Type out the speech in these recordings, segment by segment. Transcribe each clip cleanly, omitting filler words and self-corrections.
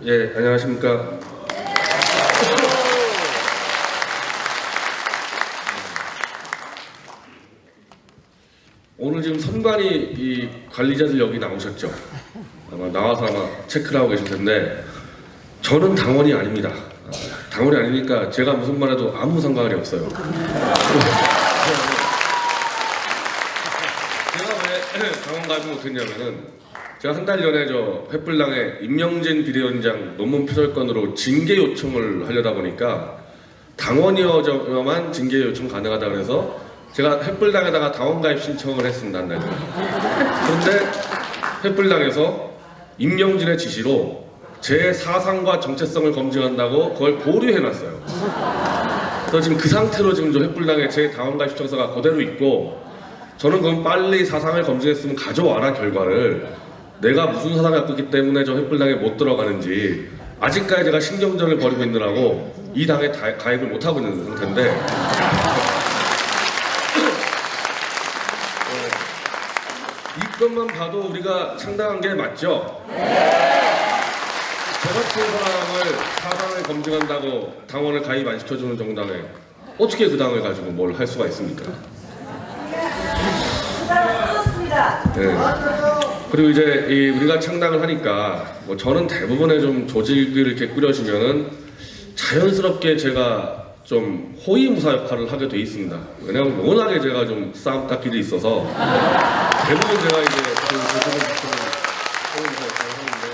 예, 안녕하십니까. 오늘 지금 선관위 이 관리자들 여기 나오셨죠? 아마 나와서 아마 체크를 하고 계실 텐데 저는 당원이 아닙니다. 당원이 아니니까 제가 무슨 말해도 아무 상관이 없어요. 제가 왜 당원 가입을 못했냐면은 제가 한 달 전에 저 횃불당에 임명진 비대위원장 논문 표절건으로 징계 요청을 하려다 보니까 당원이어야만 징계 요청 가능하다 그래서 제가 횃불당에다가 당원 가입 신청을 했습니다. 한 달 전에. 그런데 횃불당에서 임명진의 지시로 제 사상과 정체성을 검증한다고 그걸 보류해놨어요. 그래서 지금 그 상태로 지금 저 횃불당에 제 당원 가입 신청서가 그대로 있고 저는 그럼 빨리 사상을 검증했으면 가져와라 결과를 내가 무슨 사상을 갖고 있기 때문에 저 횃불당에 못 들어가는지 아직까지 제가 신경전을 벌이고 있느라고 이 당에 가입을 못하고 있는 상태인데 이것만 봐도 우리가 창당한 게 맞죠? 저 같은 사람을 사상을 검증한다고 당원을 가입 안 시켜주는 정당에 어떻게 그 당을 가지고 뭘 할 수가 있습니까? 네. 그리고 이제 우리가 창당을 하니까 뭐 저는 대부분의 좀 조직을 이렇게 꾸려지면은 자연스럽게 제가 좀 호위무사 역할을 하게 돼 있습니다. 왜냐하면 워낙에 제가 좀 싸움 닦기도 있어서 대부분 제가 이제 그 조직을 맡는 호위무사 역할을 하는데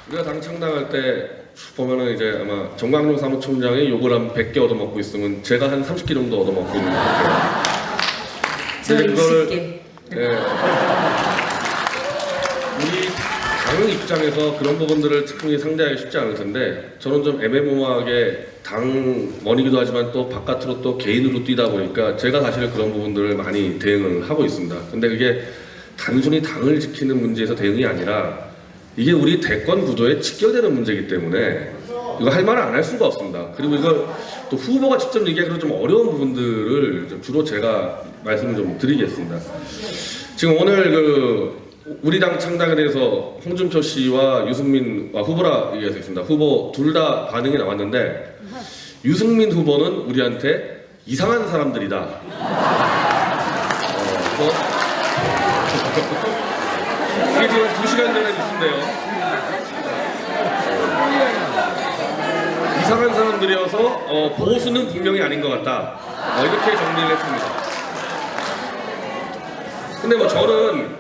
우리가 당 창당할 때 보면은 이제 아마 정광용 사무총장이 욕을 한 100개 얻어먹고 있으면 제가 한 30개 정도 얻어먹고 있는 것 같아요. 저 20개. 네. 우리 당 입장에서 그런 부분들을 충분히 상대하기 쉽지 않을 텐데 저는 좀 애매모호하게 당원이기도 하지만 또 바깥으로 또 개인으로 뛰다 보니까 제가 사실 그런 부분들을 많이 대응을 하고 있습니다. 근데 그게 단순히 당을 지키는 문제에서 대응이 아니라 이게 우리 대권 구도에 직결되는 문제이기 때문에 이거 할 말을 안 할 수가 없습니다. 그리고 이거 또 후보가 직접 얘기하기로 좀 어려운 부분들을 좀 주로 제가 말씀을 좀 드리겠습니다. 지금 오늘 우리 당 창당에 대해서 홍준표 씨와 유승민 후보라 얘기했습니다. 후보 둘 다 반응이 나왔는데 유승민 후보는 우리한테 이상한 사람들이다. 이게 지금 2시간 전에 있는데요. 이상한 사람들이어서 보수는 분명히 아닌 것 같다. 이렇게 정리를 했습니다. 근데 뭐 저는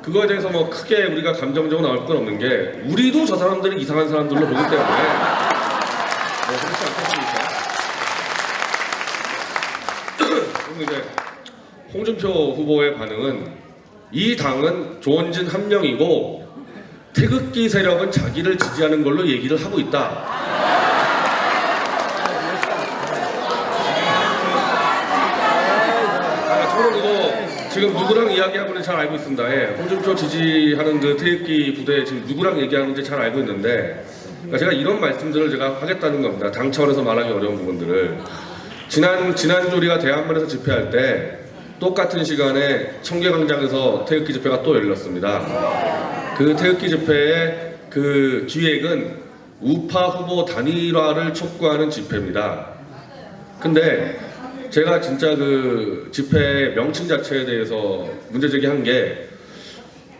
그거에 대해서 뭐 크게 우리가 감정적으로 나올 건 없는 게 우리도 저 사람들이 이상한 사람들로 보기 때문에 그렇지 않겠습니까? 그리고 이제 홍준표 후보의 반응은 이 당은 조원진 한 명이고 태극기 세력은 자기를 지지하는 걸로 얘기를 하고 있다. 저는 이거 지금 누구랑 이야기하고는 잘 알고 있습니다. 예, 홍준표 지지하는 그 태극기 부대 지금 누구랑 얘기하는지 잘 알고 있는데 그러니까 제가 이런 말씀들을 제가 하겠다는 겁니다. 당 차원에서 말하기 어려운 부분들을 지난주 우리가 대한문에서 집회할 때 똑같은 시간에 청계광장에서 태극기 집회가 또 열렸습니다. 그 태극기 집회의 그 기획은 우파 후보 단일화를 촉구하는 집회입니다. 근데 제가 진짜 그 집회 명칭 자체에 대해서 문제 제기한 게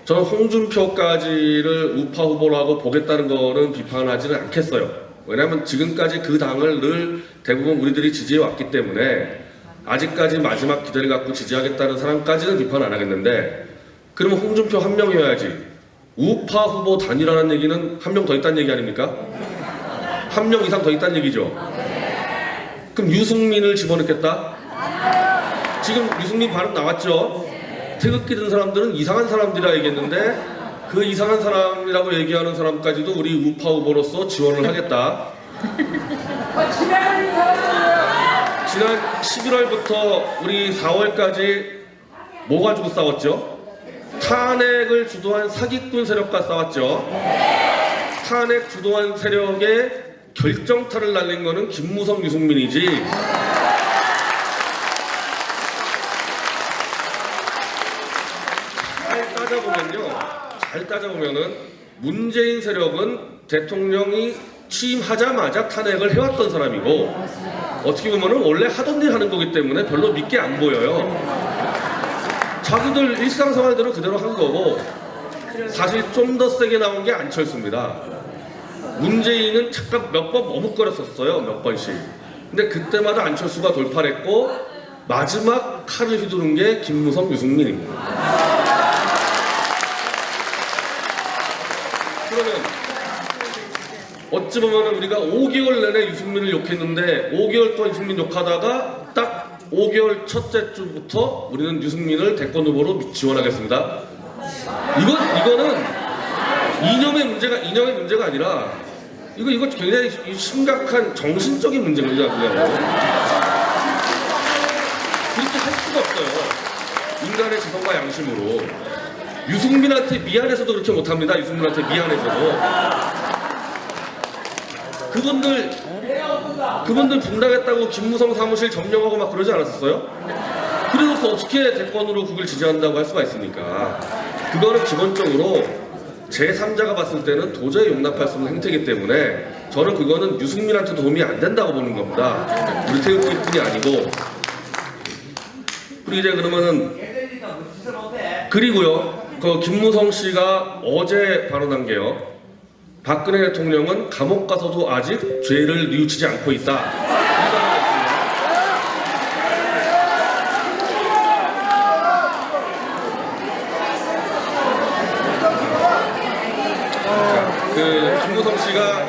저는 홍준표까지를 우파 후보라고 보겠다는 거는 비판하지는 않겠어요. 왜냐하면 지금까지 그 당을 늘 대부분 우리들이 지지해 왔기 때문에 아직까지 마지막 기대를 갖고 지지하겠다는 사람까지는 비판 안 하겠는데 그러면 홍준표 한 명이어야지 우파 후보 단일화라는 얘기는 한 명 더 있다는 얘기 아닙니까? 한 명 이상 더 있다는 얘기죠. 그럼 유승민을 집어넣겠다? 지금 유승민 발언 나왔죠? 태극기 든 사람들은 이상한 사람들이라 얘기했는데 그 이상한 사람이라고 얘기하는 사람까지도 우리 우파 후보로서 지원을 하겠다. 지난 11월부터 우리 4월까지 뭐 가지고 싸웠죠? 탄핵을 주도한 사기꾼 세력과 싸웠죠. 탄핵 주도한 세력의 결정타를 날린 거는 김무성, 유승민이지. 잘 따져보면은 문재인 세력은 대통령이 취임하자마자 탄핵을 해왔던 사람이고 어떻게 보면 원래 하던 일 하는 거기 때문에 별로 믿게 안 보여요. 자기들 일상생활대로 그대로 한 거고 사실 좀 더 세게 나온 게 안철수입니다. 문재인은 잠깐 몇 번 머뭇거렸었어요. 몇 번씩. 근데 그때마다 안철수가 돌파를 했고 마지막 칼을 휘두른 게 김무성, 유승민입니다. 그러면 어찌 보면 우리가 5개월 내내 유승민을 욕했는데 5개월 동안 유승민 욕하다가 딱 5개월 첫째 주부터 우리는 유승민을 대권 후보로 지원하겠습니다. 이거는 이념의 문제가 아니라 이거 굉장히 심각한 정신적인 문제입니다. 그렇게 할 수가 없어요. 인간의 지성과 양심으로. 유승민한테 미안해서도 그렇게 못합니다. 유승민한테 미안해서도. 그분들 분당했다고 김무성 사무실 점령하고 막 그러지 않았었어요? 그래놓고 어떻게 대권으로 그걸 지지한다고 할 수가 있습니까? 그거는 기본적으로 제3자가 봤을 때는 도저히 용납할 수 없는 행태이기 때문에 저는 그거는 유승민한테 도움이 안 된다고 보는 겁니다. 우리 태극기뿐이 아니고. 그리고 이제 그러면은 그리고요, 그 김무성 씨가 어제 발언한 게요. 박근혜 대통령은 감옥 가서도 아직 죄를 뉘우치지 않고 있다. 김무성 씨가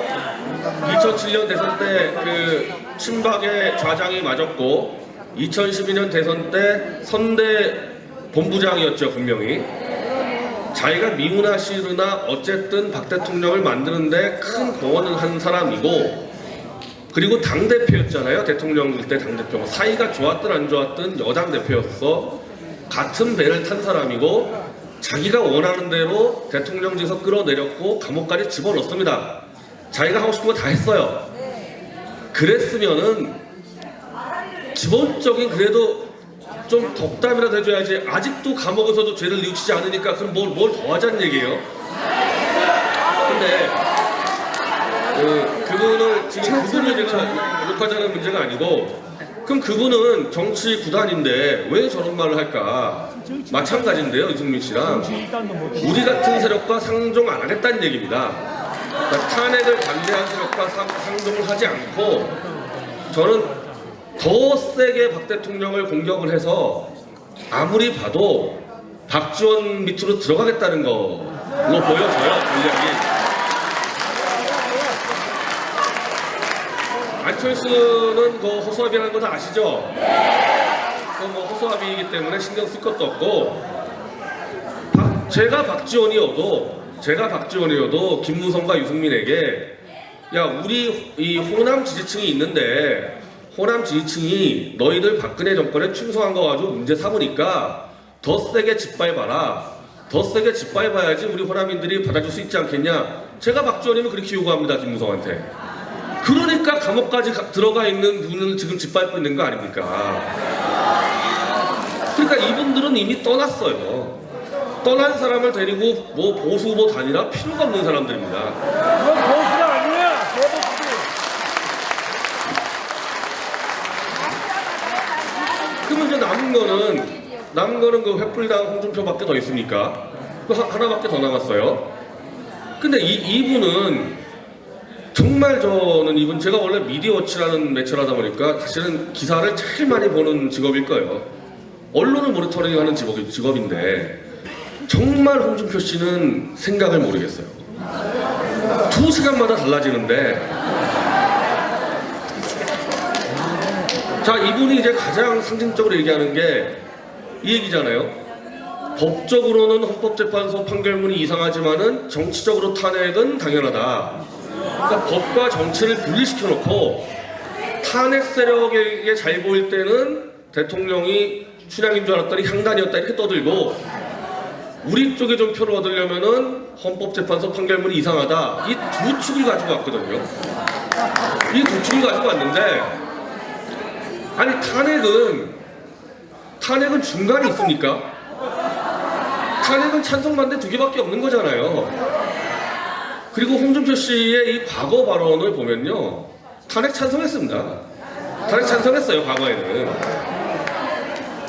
2007년 대선 때 그 친박의 좌장이 맞았고 2012년 대선 때 선대 본부장이었죠, 분명히. 자기가 미우나 어쨌든 박 대통령을 만드는데 큰 공헌을 한 사람이고 그리고 당대표였잖아요. 대통령일 때 당대표. 사이가 좋았든 안 좋았든 여당 대표였어. 같은 배를 탄 사람이고 자기가 원하는 대로 대통령직에서 끌어내렸고 감옥까지 집어넣습니다. 자기가 하고 싶은 거 다 했어요. 그랬으면은 기본적인 그래도 좀 덕담이라도 해줘야지. 아직도 감옥에서도 죄를 뉘우치지 않으니까 그럼 뭘 더 하자는 얘기예요? 근데 그분을 지금 그분을 제가 욕하자는 문제가 아니고 그럼 그분은 정치 구단인데 왜 저런 말을 할까? 마찬가지인데요, 유승민 씨랑. 우리 같은 세력과 상종 안 하겠다는 얘기입니다. 그러니까 탄핵을 반대한 세력과 상종을 하지 않고 저는 더 세게 박 대통령을 공격을 해서 아무리 봐도 박지원 밑으로 들어가겠다는 걸로 보여져요, 전략이. 안철수는 그 허수아비라는 거 다 아시죠? 뭐 허수아비이기 때문에 신경 쓸 것도 없고 제가 박지원이어도 김무성과 유승민에게 야, 우리 이 호남 지지층이 있는데 호남 지지층이 너희들 박근혜 정권에 충성한 거 가지고 문제 삼으니까 더 세게 짓밟아라. 더 세게 짓밟아야지 우리 호남인들이 받아줄 수 있지 않겠냐. 제가 박지원이면 그렇게 요구합니다, 김무성한테. 그러니까 감옥까지 들어가 있는 분을 지금 짓밟고 있는 거 아닙니까? 그러니까 이분들은 이미 떠났어요. 떠난 사람을 데리고 뭐 보수 후보 단일화 필요가 없는 사람들입니다. 그건 보수가 아니야. 그러면 이제 남은 거는 그 횃불당 홍준표밖에 더 있으니까 그 하나밖에 더 남았어요. 근데 이분은 정말 저는 이분 제가 원래 미디어워치라는 매체를 하다 보니까 사실은 기사를 제일 많이 보는 직업일 거예요. 언론을 모니터링하는 직업인데 정말 홍준표 씨는 생각을 모르겠어요. 2시간마다 달라지는데 자, 이분이 이제 가장 상징적으로 얘기하는 게 이 얘기잖아요. 법적으로는 헌법재판소 판결문이 이상하지만은 정치적으로 탄핵은 당연하다. 그러니까 법과 정치를 분리시켜놓고 탄핵 세력에게 잘 보일 때는 대통령이 춘향인 줄 알았더니 향단이었다 이렇게 떠들고 우리 쪽에 좀 표를 얻으려면은 헌법재판소 판결문이 이상하다. 이 두 축을 가지고 왔거든요. 이 두 축을 가지고 왔는데 아니 탄핵은 중간이 있습니까? 탄핵은 찬성 반대 두 개밖에 없는 거잖아요. 그리고 홍준표 씨의 이 과거 발언을 보면요, 탄핵 찬성했습니다. 탄핵 찬성했어요. 과거에는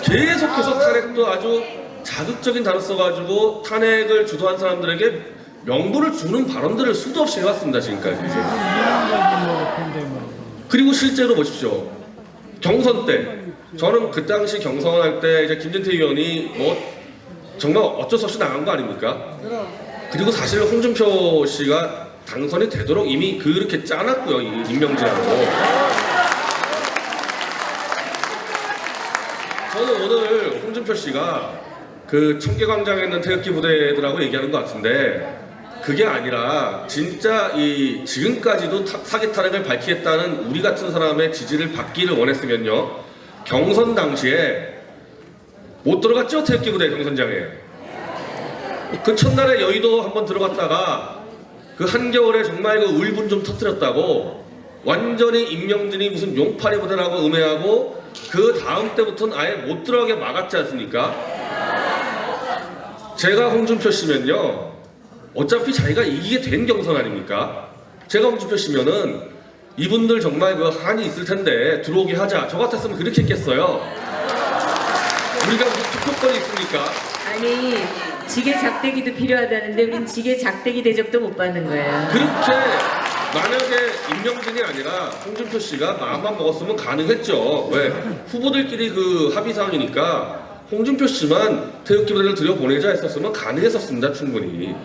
계속해서 탄핵도 아주 자극적인 단어 써가지고 탄핵을 주도한 사람들에게 명분을 주는 발언들을 수도 없이 해왔습니다. 지금까지. 그리고 실제로 보십시오. 경선 때 저는 그 당시 경선할 때 이제 김진태 의원이 뭐 정말 어쩔 수 없이 나간 거 아닙니까? 그리고 사실 홍준표 씨가 당선이 되도록 이미 그렇게 짜놨고요. 이 임명진하고. 저는 오늘 홍준표 씨가 그 청계광장에 있는 태극기 부대들하고 얘기하는 것 같은데, 그게 아니라 진짜 이 지금까지도 사기 탄핵을 밝히겠다는 우리 같은 사람의 지지를 받기를 원했으면요, 경선 당시에 못 들어갔죠. 태극기 부대 경선장에. 그 첫날에 여의도 한번 들어갔다가 그 한겨울에 정말 그 울분 좀 터뜨렸다고 완전히 임명진이 무슨 용팔이 부대라고 음해하고 그 다음 때부터는 아예 못 들어가게 막았지 않습니까? 제가 홍준표 씨면요, 어차피 자기가 이기게 된 경선 아닙니까? 제가 홍준표 씨면은 이분들 정말 그 한이 있을 텐데 들어오게 하자. 저 같았으면 그렇게 했겠어요. 우리가 무슨 투표권이 있습니까? 아니, 지게 작대기도 필요하다는데 우린 지게 작대기 대접도 못 받는 거예요. 그렇게 만약에 임명진이 아니라 홍준표 씨가 마음만 먹었으면 가능했죠. 왜? 후보들끼리 그 합의사항이니까 홍준표 씨만 태극기 부대를 들여보내자 했었으면 가능했었습니다. 충분히.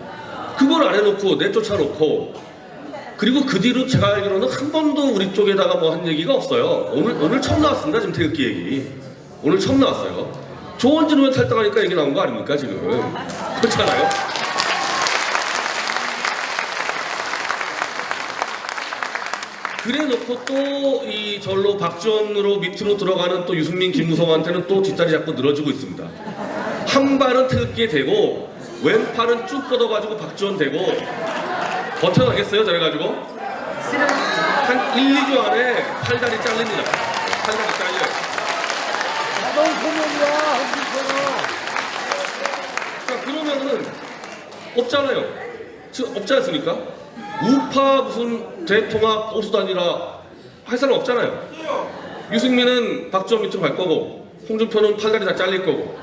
그걸 안 해놓고 내쫓아놓고, 그리고 그 뒤로 제가 알기로는 한 번도 우리 쪽에다가 뭐 한 얘기가 없어요. 오늘 처음 나왔습니다. 지금 태극기 얘기. 오늘 처음 나왔어요. 조원진 의원 탈당하니까 얘기 나온 거 아닙니까 지금? 그렇잖아요. 그래놓고 또 이 절로 박지원으로 밑으로 들어가는 또 유승민, 김무성한테는 또 뒷다리 잡고 늘어지고 있습니다. 한 발은 태극기에 대고 왼팔은 쭉 뻗어가지고 박지원 대고 버텨나겠어요? 저래가지고 쓰러졌어. 한 1, 2주 안에 팔다리 잘립니다. 팔다리 잘려요. 자동 소명이야, 한국처럼. 자, 그러면은 없잖아요. 지금 없지 않습니까? 우파 무슨 대통합 보수단이라 할 사람 없잖아요. 유승민은 박지원 밑으로 갈 거고 홍준표는 팔다리 다 잘릴 거고,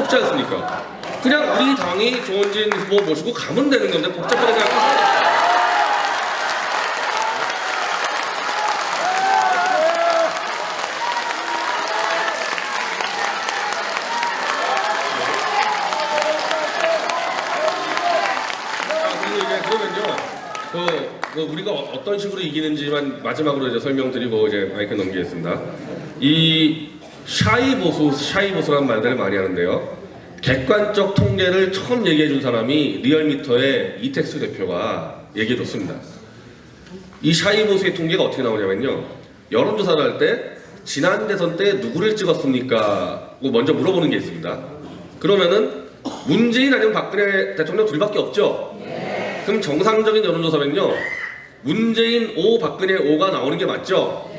없지 않습니까? 그냥 우리 당이 조원진 후보 모시고 가면 되는 건데 복잡하게 생각하세요. 우리가 어떤 식으로 이기는지만 마지막으로 이제 설명드리고 이제 마이크 넘기겠습니다. 이 샤이보수라는 말들을 많이 하는데요. 객관적 통계를 처음 얘기해 준 사람이 리얼미터의 이택수 대표가 얘기해 줬습니다. 이 샤이보수의 통계가 어떻게 나오냐면요, 여론조사를 할 때 지난 대선 때 누구를 찍었습니까? 먼저 물어보는 게 있습니다. 그러면은 문재인 아니면 박근혜 대통령 둘밖에 없죠? 그럼 정상적인 여론조사면요, 문재인 5, 박근혜 5가 나오는 게 맞죠?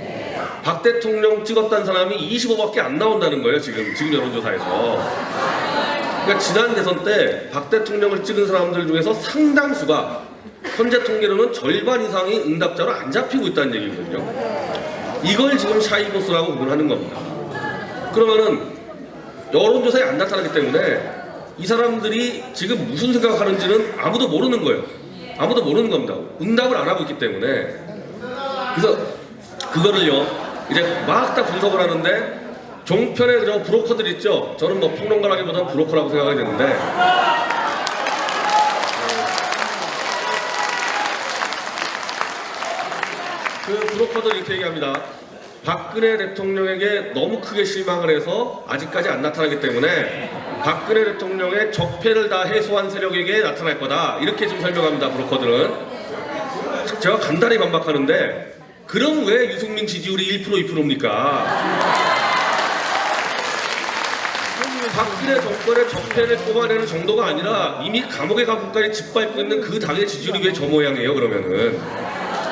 박 대통령 찍었다는 사람이 25밖에 안 나온다는 거예요. 지금 여론조사에서. 그러니까 지난 대선 때 박 대통령을 찍은 사람들 중에서 상당수가 현재 통계로는 절반 이상이 응답자로 안 잡히고 있다는 얘기거든요. 이걸 지금 샤이보스라고 구분하는 겁니다. 그러면은 여론조사에 안 나타나기 때문에 이 사람들이 지금 무슨 생각하는지는 아무도 모르는 거예요. 아무도 모르는 겁니다. 응답을 안 하고 있기 때문에. 그래서 그거를요, 이제 막 다 분석을 하는데, 종편에 저 브로커들 있죠? 저는 뭐 평론가라기보다는 브로커라고 생각이 되는데, 그 브로커들 이렇게 얘기합니다. 박근혜 대통령에게 너무 크게 실망을 해서 아직까지 안 나타나기 때문에 박근혜 대통령의 적폐를 다 해소한 세력에게 나타날 거다, 이렇게 지금 설명합니다. 브로커들은. 제가 간단히 반박하는데, 그럼 왜 유승민 지지율이 1% 2%입니까? 박근혜 정권의 적폐를 뽑아내는 정도가 아니라 이미 감옥에 가고까지 짓밟고 있는 그 당의 지지율이 왜 저 모양이에요? 그러면은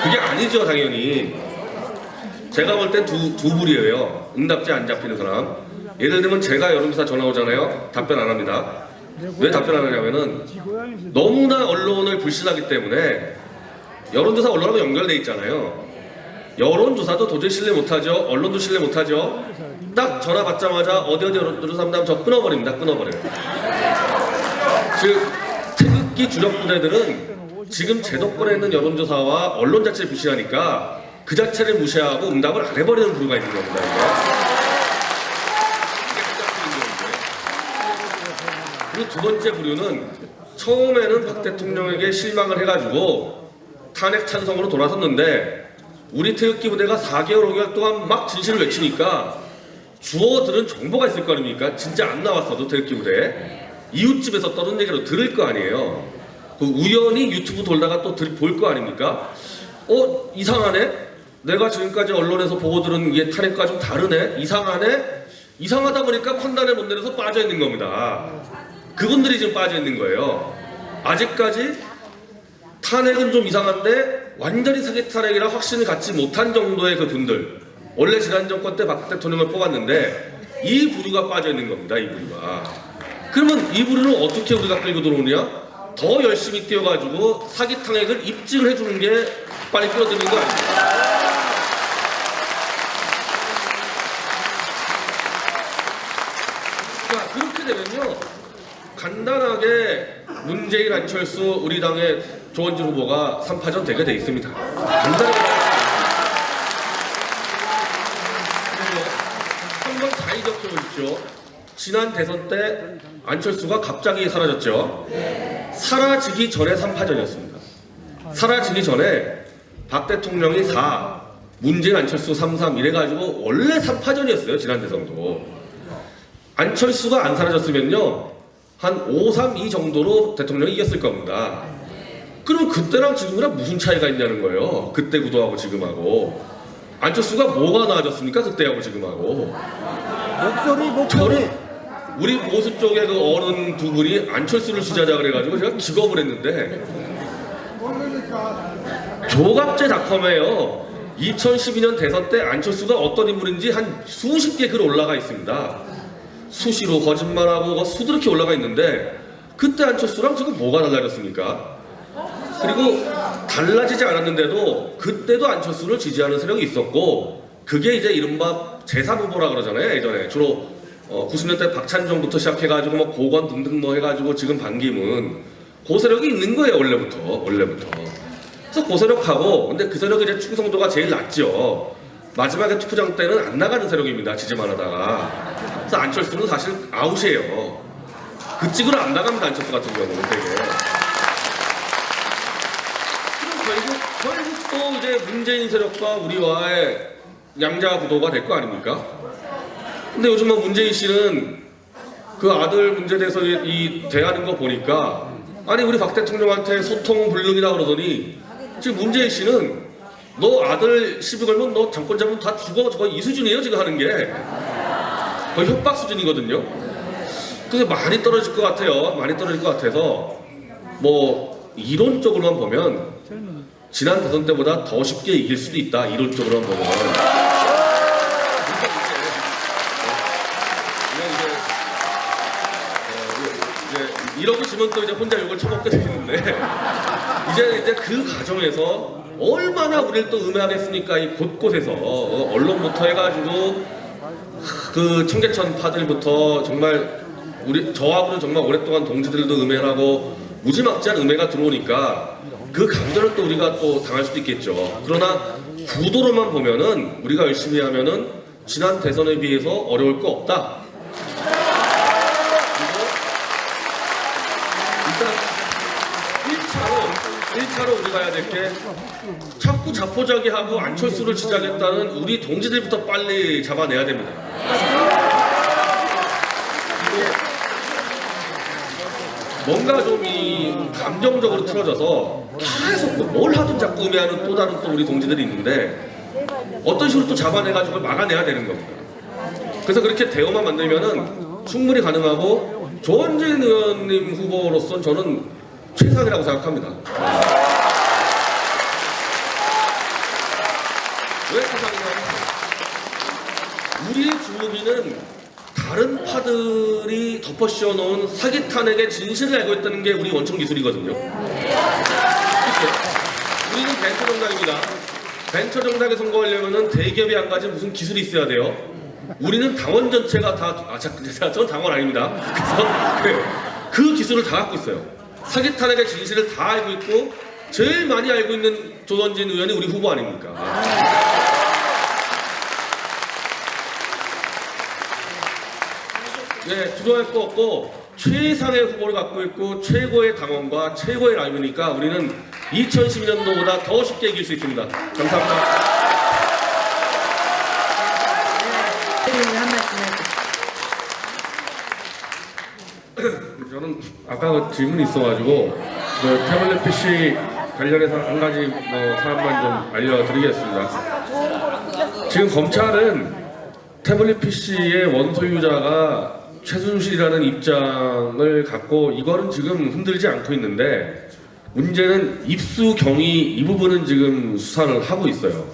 그게 아니죠. 당연히 제가 볼 땐 두 부류예요. 응답자 안 잡히는 사람. 예를 들면 제가 여론조사 전화 오잖아요. 답변 안 합니다. 왜 답변 안 하냐면은 너무나 언론을 불신하기 때문에 여론조사 언론하고 연결돼 있잖아요. 여론조사도 도저히 신뢰 못하죠. 언론도 신뢰 못하죠. 딱 전화 받자마자 어디 여론조사 한다면 저 끊어버립니다. 끊어버려요. 즉 태극기 주력 부대들은 지금 제도권에 있는 여론조사와 언론 자체를 무시하니까 그 자체를 무시하고 응답을 안 해버리는 부류가 있는 겁니다. 그리고 두 번째 부류는 처음에는 박 대통령에게 실망을 해가지고 탄핵 찬성으로 돌아섰는데 우리 태극기 부대가 4개월, 5개월 동안 막 진실을 외치니까 주워들은 정보가 있을 거 아닙니까? 진짜 안 나왔어도 태극기 부대에 이웃집에서 떠든 얘기로 들을 거 아니에요. 그 우연히 유튜브 돌다가 또 볼 거 아닙니까? 이상하네? 내가 지금까지 언론에서 보고 들은 이게 탄핵과 좀 다르네? 이상하네? 이상하다 보니까 판단을 못 내려서 빠져 있는 겁니다. 그분들이 지금 빠져 있는 거예요. 아직까지 탄핵은 좀 이상한데 완전히 사기 탄핵이라 확신을 갖지 못한 정도의 그 분들, 원래 지난 정권 때 박 대통령을 뽑았는데 이 부류가 빠져 있는 겁니다. 이 부류가. 그러면 이 부류를 어떻게 우리가 끌고 들어오느냐? 더 열심히 뛰어가지고 사기 탄핵을 입증을 해주는 게 빨리 끌어들이는 거 아닙니까? 자, 그렇게 되면요, 간단하게 문재인, 안철수, 우리 당의 조원진 후보가 3파전 되게 돼 있습니다. 간단하게 한번 잘 기억해 보십시오. 지난 대선 때 안철수가 갑자기 사라졌죠. 사라지기 전에 3파전이었습니다. 사라지기 전에 박 대통령이 4, 문재인, 안철수 3, 3 이래가지고 원래 3파전이었어요. 지난 대선도. 안철수가 안 사라졌으면요, 한 5, 3, 2 정도로 대통령이 이겼을 겁니다. 그럼 그때랑 지금이랑 무슨 차이가 있냐는 거예요. 그때 구도하고 지금하고. 안철수가 뭐가 나아졌습니까? 그때하고 지금하고. 목소리. 저는 우리 보수 쪽의 그 어른 두 분이 안철수를 지지하자 그래가지고 제가 기겁을 했는데, 조갑제닷컴에요 2012년 대선 때 안철수가 어떤 인물인지 한 수십 개 글 올라가 있습니다. 수시로 거짓말하고 수두룩히 올라가 있는데, 그때 안철수랑 지금 뭐가 달라졌습니까? 그리고 달라지지 않았는데도 그때도 안철수를 지지하는 세력이 있었고, 그게 이제 이른바 제3후보라 그러잖아요. 예전에 주로 90년대 박찬종부터 시작해가지고 뭐 고건 등등 뭐 해가지고 지금 반기문, 그 세력이 있는 거예요. 원래부터. 그래서 그 세력하고, 근데 그 세력이 이제 충성도가 제일 낮죠. 마지막에 투표장 때는 안 나가는 세력입니다. 지지만 하다가. 그래서 안철수는 사실 아웃이에요. 그 찍으로 안 나갑니다. 안철수 같은 경우는 되게. 결국 또 이제 문재인 세력과 우리와의 양자 구도가 될 거 아닙니까? 근데 요즘 뭐 문재인 씨는 그 아들 문제에 대해서 이 대하는 거 보니까, 아니 우리 박 대통령한테 소통 불능이라 그러더니 지금 문재인 씨는 너 아들 시비 걸면 너 정권 잡으면 다 죽어, 저거 이 수준이에요 지금 하는 게. 거의 협박 수준이거든요. 그래서 많이 떨어질 것 같아요. 많이 떨어질 것 같아서 뭐 이론적으로만 보면 지난 대선 때보다 더 쉽게 이길 수도 있다. 이론적으로만 보면. 이러고 지면 또 이제 혼자 욕을 쳐먹게 되는데, 이제 그 과정에서 얼마나 우리를 또 음해하겠습니까? 이 곳곳에서 언론부터 해가지고 그 청계천 파들부터 정말 저하고는 정말 오랫동안 동지들도 음해하고 무지막지한 음해가 들어오니까 그 감정을 또 우리가 또 당할 수도 있겠죠. 그러나 구도로만 보면은 우리가 열심히 하면은 지난 대선에 비해서 어려울 거 없다. 일단 1차로 우리가 해야 될 게, 자꾸 자포자기하고 안철수를 지지하겠다는 우리 동지들부터 빨리 잡아내야 됩니다. 뭔가 좀 이 감정적으로 틀어져서 계속 뭘 하든 자꾸 의미하는 또 다른 또 우리 동지들이 있는데, 어떤 식으로 또 잡아내가지고 막아내야 되는 겁니다. 그래서 그렇게 대우만 만들면은 충분히 가능하고, 조원진 의원님 후보로서는 저는 최상이라고 생각합니다. 왜 최상이냐면, 우리의 주무기는 다른 파들이 덮어씌워놓은 사기 탄핵의 진실을 알고 있다는 게 우리 원청 기술이거든요. 그렇죠? 우리는 벤처 정당입니다. 벤처 정당에 선거하려면은 대기업이 안 가진 무슨 기술이 있어야 돼요. 우리는 당원 전체가 전 당원 아닙니다. 그래서 그 기술을 다 갖고 있어요. 사기 탄핵의 진실을 다 알고 있고 제일 많이 알고 있는 조던진 의원이 우리 후보 아닙니까? 네, 두려워할 거 없고 최상의 후보를 갖고 있고 최고의 당원과 최고의 라이브니까 우리는 2012년도보다 더 쉽게 이길 수 있습니다. 감사합니다. 한 말씀 해주세요. 저는 아까 그 질문이 있어가지고 그 태블릿 PC 관련해서 한 가지 사안만 좀 알려드리겠습니다. 지금 검찰은 태블릿 PC의 원소유자가 최순실이라는 입장을 갖고 이거는 지금 흔들지 않고 있는데 문제는 입수 경위 이 부분은 지금 수사를 하고 있어요.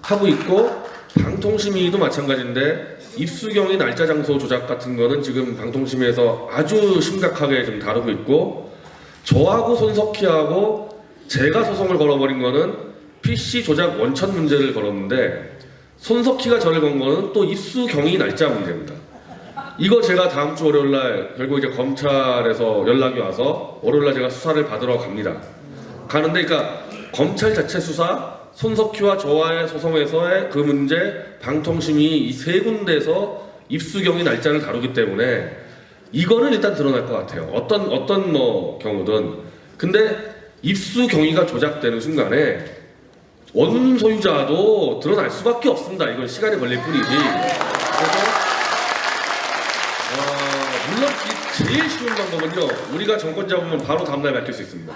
하고 있고 방통심의도 마찬가지인데 입수 경위 날짜 장소 조작 같은 거는 지금 방통심의에서 아주 심각하게 좀 다루고 있고 저하고 손석희하고 제가 소송을 걸어버린 거는 PC 조작 원천 문제를 걸었는데 손석희가 저를 건 거는 또 입수 경위 날짜 문제입니다. 이거 제가 다음 주 월요일날 결국 이제 검찰에서 연락이 와서 월요일날 제가 수사를 받으러 갑니다. 가는데 그러니까 검찰 자체 수사, 손석희와 저와의 소송에서의 그 문제, 방통심이 이 세 군데에서 입수경위 날짜를 다루기 때문에 이거는 일단 드러날 것 같아요. 어떤 경우든. 근데 입수경위가 조작되는 순간에 원룸 소유자도 드러날 수밖에 없습니다. 이건 시간이 걸릴 뿐이지. 그래서 물론 제일 쉬운 방법은요. 우리가 정권 잡으면 바로 다음날 밝힐 수 있습니다.